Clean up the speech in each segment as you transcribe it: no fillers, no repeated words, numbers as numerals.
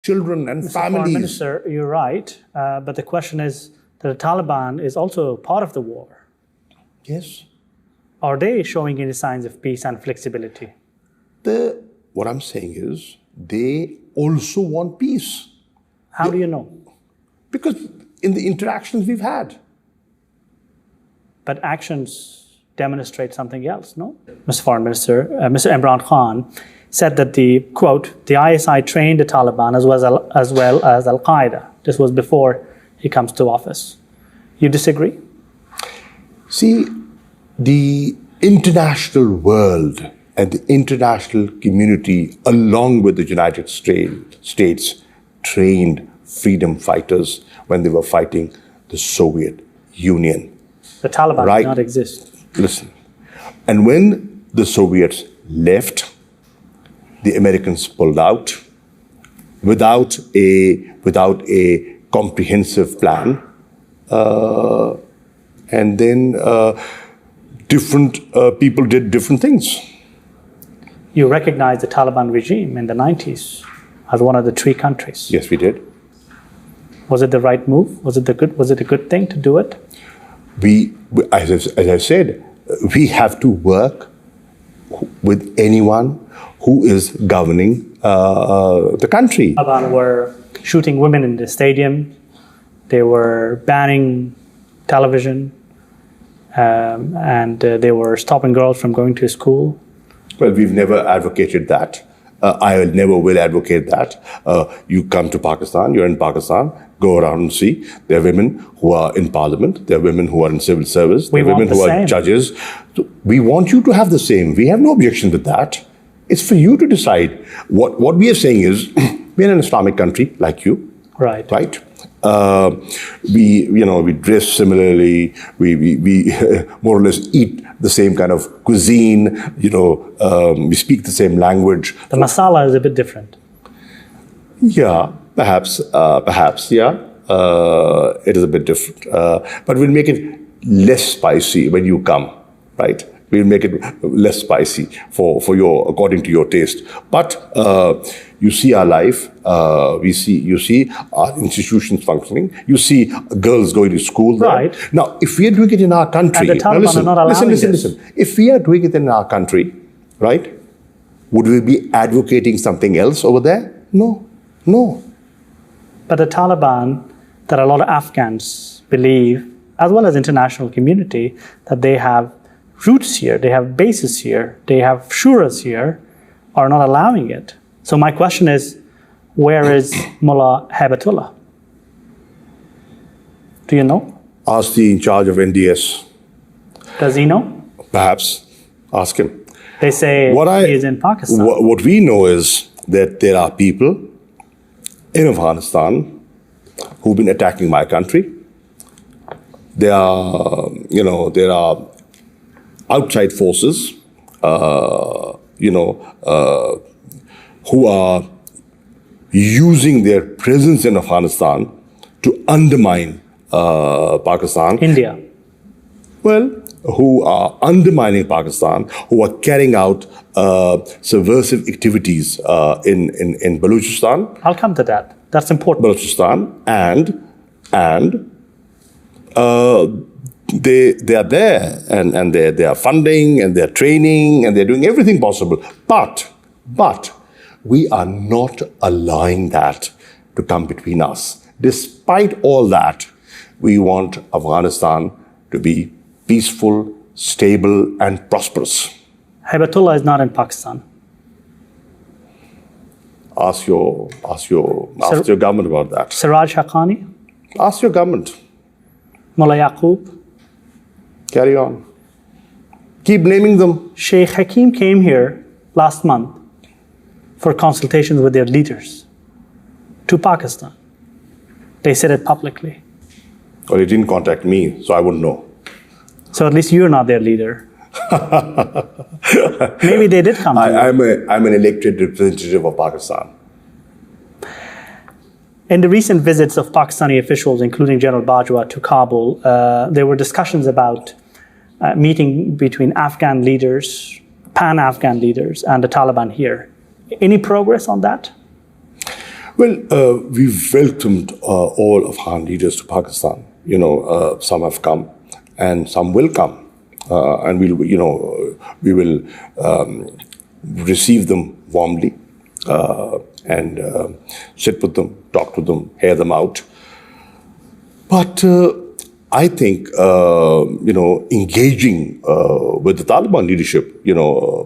children and Mr. families. Foreign Minister, you're right, but the question is that the Taliban is also part of the war. Yes. Are they showing any signs of peace and flexibility? What I'm saying is they also want peace. How do you know? Because in the interactions we've had. But actions demonstrate something else, no? Mr. Foreign Minister, Mr. Imran Khan said that the ISI trained the Taliban as well as Al-Qaeda. This was before he comes to office. You disagree? See, the international world and the international community, along with the United States, trained freedom fighters when they were fighting the Soviet Union. The Taliban did not exist. Listen, and when the Soviets left, the Americans pulled out without a comprehensive plan, and then different people did different things. You recognized the Taliban regime in the 90s as one of the 3 countries. Yes, we did. Was it the right move? Was it a good thing to do it? As I said, we have to work with anyone who is governing the country. The Taliban were shooting women in the stadium. They were banning television, and they were stopping girls from going to school. Well, we've never advocated that. I never will advocate that. You come to Pakistan, you're in Pakistan, go around and see. There are women who are in parliament, there are women who are in civil service, there are women who are judges. So we want you to have the same. We have no objection with that. It's for you to decide. What we are saying is, we're an Islamic country like you. Right. Right? We dress similarly. We more or less eat the same kind of cuisine. We speak the same language. The masala is a bit different. Yeah, perhaps. Yeah, it is a bit different. But we'll make it less spicy when you come, right? We'll make it less spicy according to your taste. But you see our life. You see our institutions functioning. You see girls going to school there. Right. Now, if we are doing it in our country, and the Taliban are not allowing listen. If we are doing it in our country, right? Would we be advocating something else over there? No. But the Taliban, that a lot of Afghans believe, as well as international community, that they have roots here, they have bases here, they have shuras here, are not allowing it. So my question is, where is Mullah Haibatullah? Do you know? Ask the in charge of NDS. Does he know? Perhaps. Ask him. They say he is in Pakistan. What we know is that there are people in Afghanistan who've been attacking my country. There are outside forces, who are using their presence in Afghanistan to undermine Pakistan. India. Well, who are undermining Pakistan, who are carrying out subversive activities in Balochistan. I'll come to that. That's important. Balochistan, and they are there, and they are funding, and they're training, and they're doing everything possible. But we are not allowing that to come between us. Despite all that, we want Afghanistan to be peaceful, stable, and prosperous. Haibatullah is not in Pakistan. Ask your government about that. Siraj Haqqani? Ask your government. Mullah Yaqub? Carry on. Keep naming them. Sheikh Hakim came here last month for consultations with their leaders to Pakistan. They said it publicly. Well, he didn't contact me, so I wouldn't know. So at least you're not their leader. Maybe they did come to you. I'm an elected representative of Pakistan. In the recent visits of Pakistani officials, including General Bajwa, to Kabul, there were discussions about meeting between Afghan leaders, Pan-Afghan leaders, and the Taliban here. Any progress on that? Well, we welcomed all Afghan leaders to Pakistan. Some have come, and some will come, and we will receive them warmly and sit with them, talk to them, hear them out. But I think, engaging with the Taliban leadership,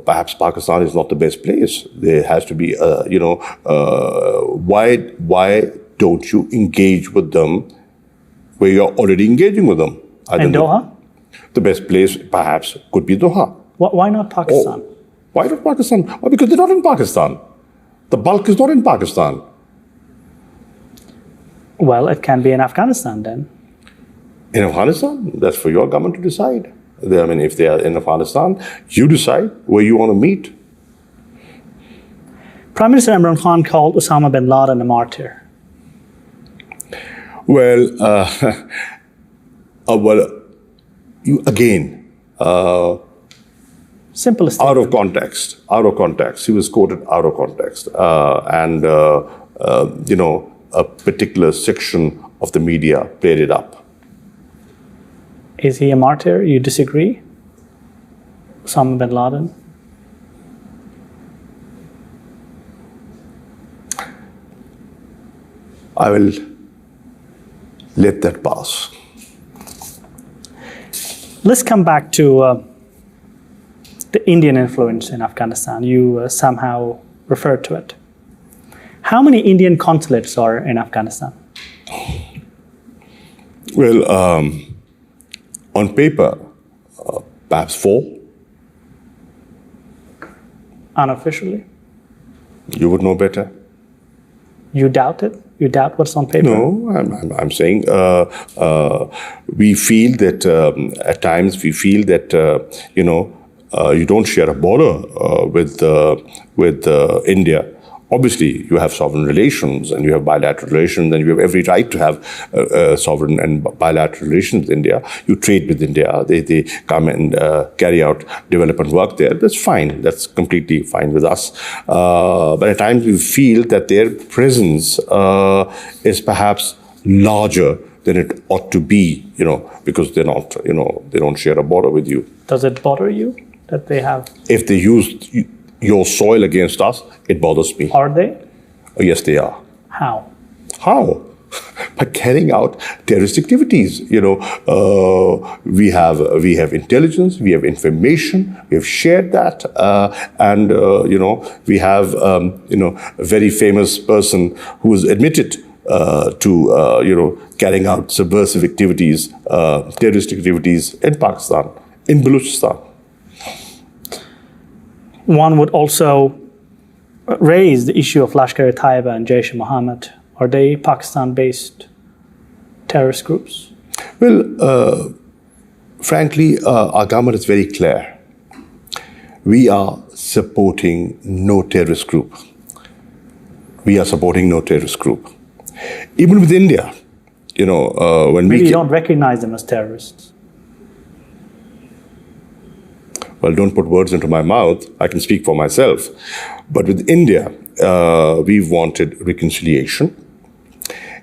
perhaps Pakistan is not the best place. There has to be, why don't you engage with them where you're already engaging with them? In Doha? The best place, perhaps, could be Doha. Why not Pakistan? Why not Pakistan? Well, because they're not in Pakistan. The bulk is not in Pakistan. Well, it can be in Afghanistan then. In Afghanistan, that's for your government to decide. If they are in Afghanistan, you decide where you want to meet. Prime Minister Imran Khan called Osama bin Laden a martyr. Well, you again, simple statement. Out of context. He was quoted out of context, and a particular section of the media played it up. Is he a martyr? You disagree? Osama bin Laden? I will let that pass. Let's come back to the Indian influence in Afghanistan. You somehow referred to it. How many Indian consulates are in Afghanistan? Well, on paper, perhaps 4. Unofficially? You would know better. You doubt it? You doubt what's on paper? No, I'm saying we feel that at times we feel that you don't share a border with India. Obviously, you have sovereign relations and you have bilateral relations, and you have every right to have sovereign and bilateral relations with India. You trade with India. They come and carry out development work there. That's fine. That's completely fine with us. But at times we feel that their presence is perhaps larger than it ought to be, because they're not, they don't share a border with you. Does it bother you that they have? If they use your soil against us, it bothers me. Are they? Oh, yes, they are. How? By carrying out terrorist activities. We have intelligence, we have information, we have shared that, and we have a very famous person who was admitted to carrying out subversive activities, terrorist activities in Pakistan, in Balochistan. One would also raise the issue of Lashkar-e-Taiba and Jaish-e-Mohammed. Are they Pakistan-based terrorist groups? Well, frankly, our government is very clear. We are supporting no terrorist group. We are supporting no terrorist group. Even with India, when Maybe you don't recognize them as terrorists. Well, don't put words into my mouth. I can speak for myself. But with India, we've wanted reconciliation.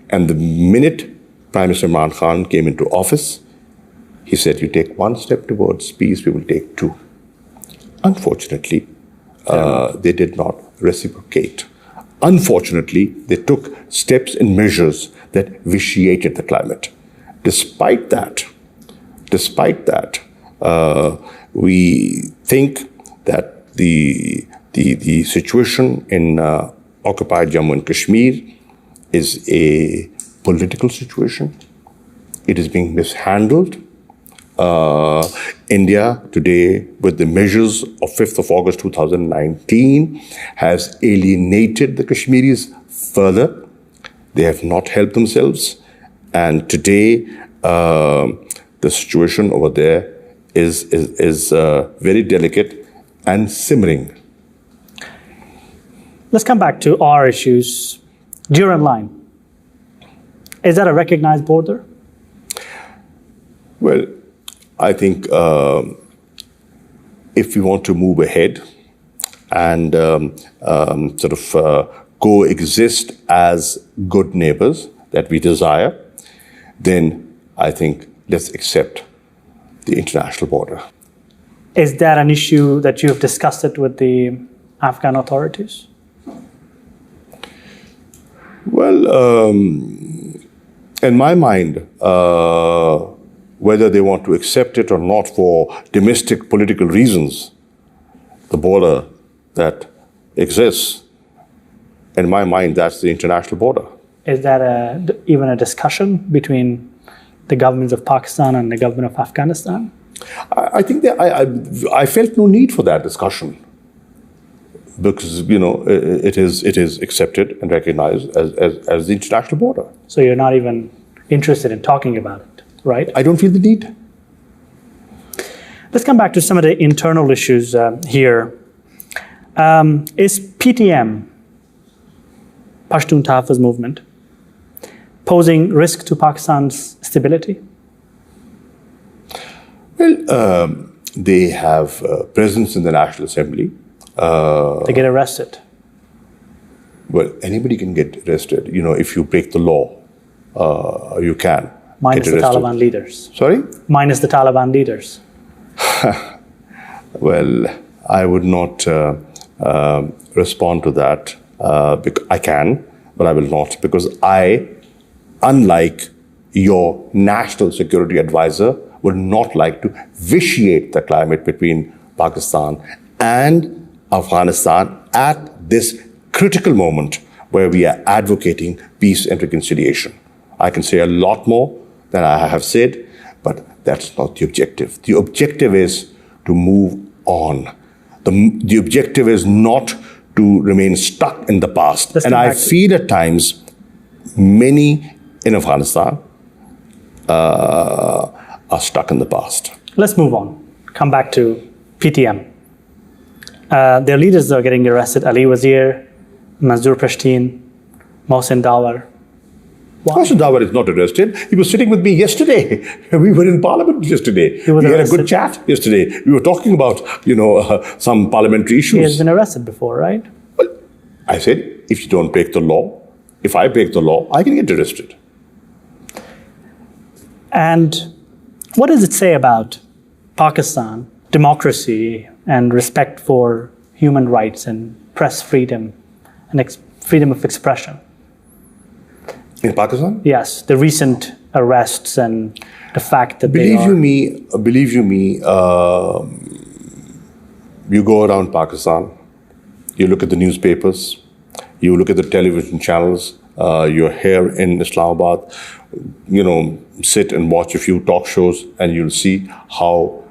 And the minute Prime Minister Imran Khan came into office, he said, you take one step towards peace, we will take 2. Unfortunately, they did not reciprocate. Unfortunately, they took steps and measures that vitiated the climate. Despite that, we think that the situation in occupied Jammu and Kashmir is a political situation. It is being mishandled. India today, with the measures of 5th of August 2019, has alienated the Kashmiris further. They have not helped themselves. And today, the situation over there is very delicate and simmering. Let's come back to our issues. Durand Line. Is that a recognized border? Well, I think if we want to move ahead and coexist as good neighbors that we desire, then I think let's accept the international border. Is that an issue that you've discussed it with the Afghan authorities? Well, in my mind, whether they want to accept it or not for domestic political reasons, the border that exists, in my mind, that's the international border. Is that even a discussion between the governments of Pakistan and the government of Afghanistan? I think that I felt no need for that discussion because it is accepted and recognized as the international border. So you're not even interested in talking about it, right? I don't feel the need. Let's come back to some of the internal issues here. Is PTM, Pashtun Tahafuz movement, posing risk to Pakistan's stability? Well, they have presence in the National Assembly. They get arrested. Well, anybody can get arrested. If you break the law, you can. Minus get the arrested. Taliban leaders. Sorry? Minus the Taliban leaders. Well, I would not respond to that. I can, but I will not, because I, unlike your national security advisor, would not like to vitiate the climate between Pakistan and Afghanistan at this critical moment where we are advocating peace and reconciliation. I can say a lot more than I have said, but that's not the objective. The objective is to move on. The objective is not to remain stuck in the past. And I feel at times many in Afghanistan are stuck in the past. Let's move on. Come back to PTM. Their leaders are getting arrested. Ali Wazir, Manzoor Pashtun, Mohsin Dawar. Mohsin Dawar is not arrested. He was sitting with me yesterday. We were in Parliament yesterday. We had a good chat yesterday. We were talking about, some parliamentary issues. He has been arrested before, right? Well, I said, if you don't break the law, if I break the law, I can get arrested. And what does it say about Pakistan, democracy, and respect for human rights and press freedom and freedom of expression? In Pakistan? Yes, the recent arrests and the fact that Believe you me, you go around Pakistan, you look at the newspapers, you look at the television channels, you're here in Islamabad, sit and watch a few talk shows and you'll see how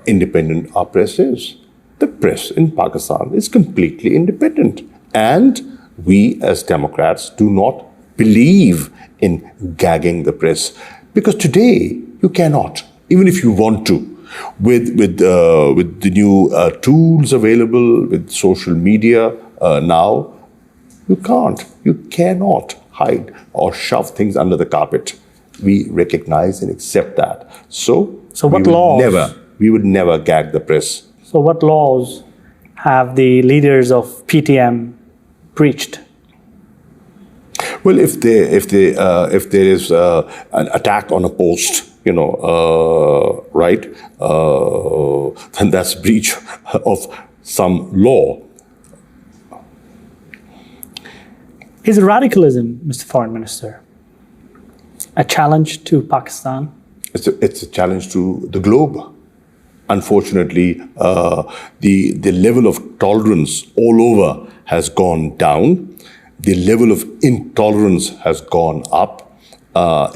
independent our press is. The press in Pakistan is completely independent. And we as Democrats do not believe in gagging the press. Because today you cannot, even if you want to, with the new tools available, with social media now, you can't, you cannot hide or shove things under the carpet. We recognize and accept that. So what laws? We would never gag the press. So what laws have the leaders of PTM breached? Well, if there is an attack on a post, then that's breach of some law. Is radicalism, Mr. Foreign Minister, a challenge to Pakistan? It's a challenge to the globe. Unfortunately, the level of tolerance all over has gone down. The level of intolerance has gone up.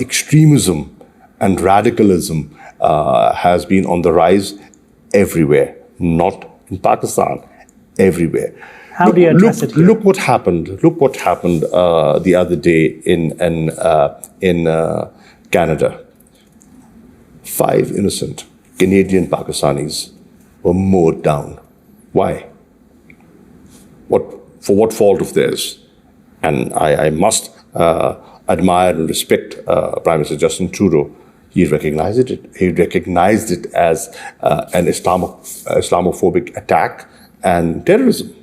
Extremism and radicalism has been on the rise everywhere, not in Pakistan, everywhere. How do you address it here? Look what happened. Look what happened the other day in Canada. 5 innocent Canadian Pakistanis were mowed down. Why? For what fault of theirs? And I must admire and respect Prime Minister Justin Trudeau. He recognized it. He recognized it as an Islamophobic attack and terrorism.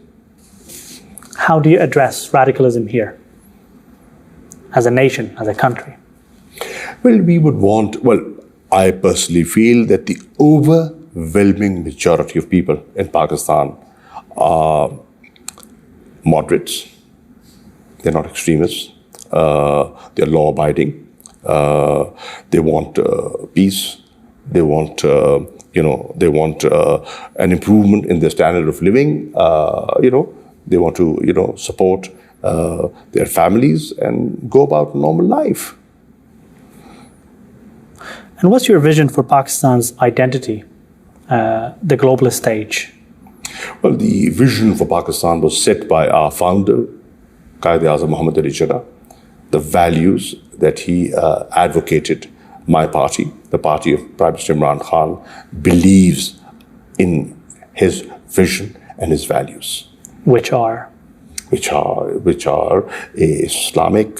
How do you address radicalism here as a nation, as a country? Well, I personally feel that the overwhelming majority of people in Pakistan are moderates. They're not extremists. They're law-abiding. They want peace. They want, an improvement in their standard of living. They want to, support their families and go about normal life. And what's your vision for Pakistan's identity, the globalist stage? Well, the vision for Pakistan was set by our founder, Quaid-e-Azam Muhammad Ali Jinnah. The values that he advocated, my party, the party of Prime Minister Imran Khan, believes in his vision and his values. Which are a Islamic,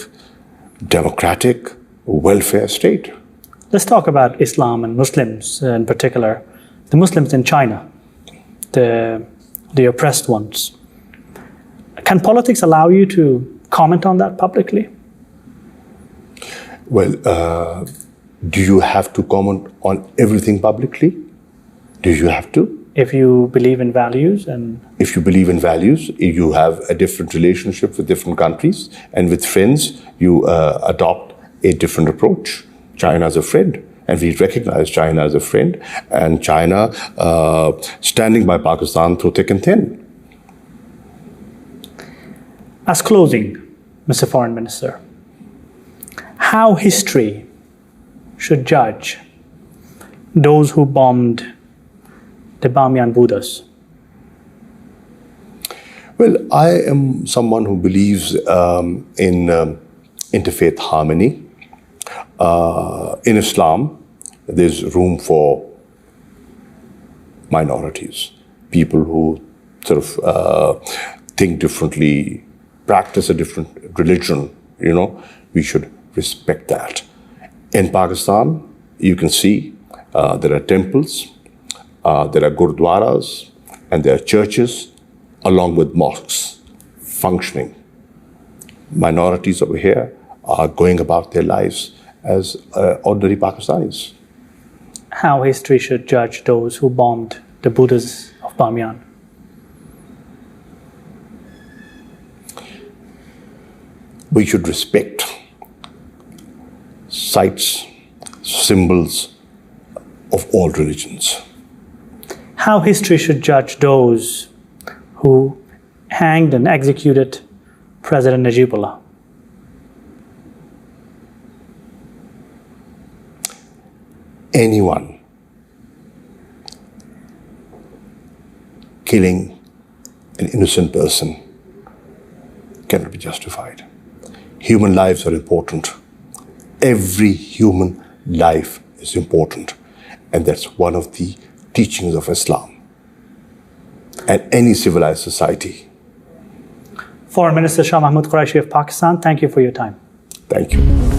democratic, welfare state. Let's talk about Islam and Muslims in particular. The Muslims in China, the oppressed ones. Can politics allow you to comment on that publicly? Well, do you have to comment on everything publicly? Do you have to? If you believe in values and... If you believe in values, you have a different relationship with different countries, and with friends, you adopt a different approach. China is a friend, and we recognize China as a friend, and China standing by Pakistan through thick and thin. As closing, Mr. Foreign Minister, how history should judge those who bombed the Bamiyan Buddhas? Well, I am someone who believes in interfaith harmony. In Islam, there's room for minorities, people who sort of think differently, practice a different religion. We should respect that. In Pakistan, you can see there are temples, there are gurdwaras, and there are churches, along with mosques, functioning. Minorities over here are going about their lives as ordinary Pakistanis. How history should judge those who bombed the Buddhas of Bamiyan? We should respect sites, symbols of all religions. How history should judge those who hanged and executed President Najibullah? Anyone killing an innocent person cannot be justified. Human lives are important. Every human life is important. And that's one of the teachings of Islam and any civilized society. Foreign Minister Shah Mahmood Qureshi of Pakistan, thank you for your time. Thank you.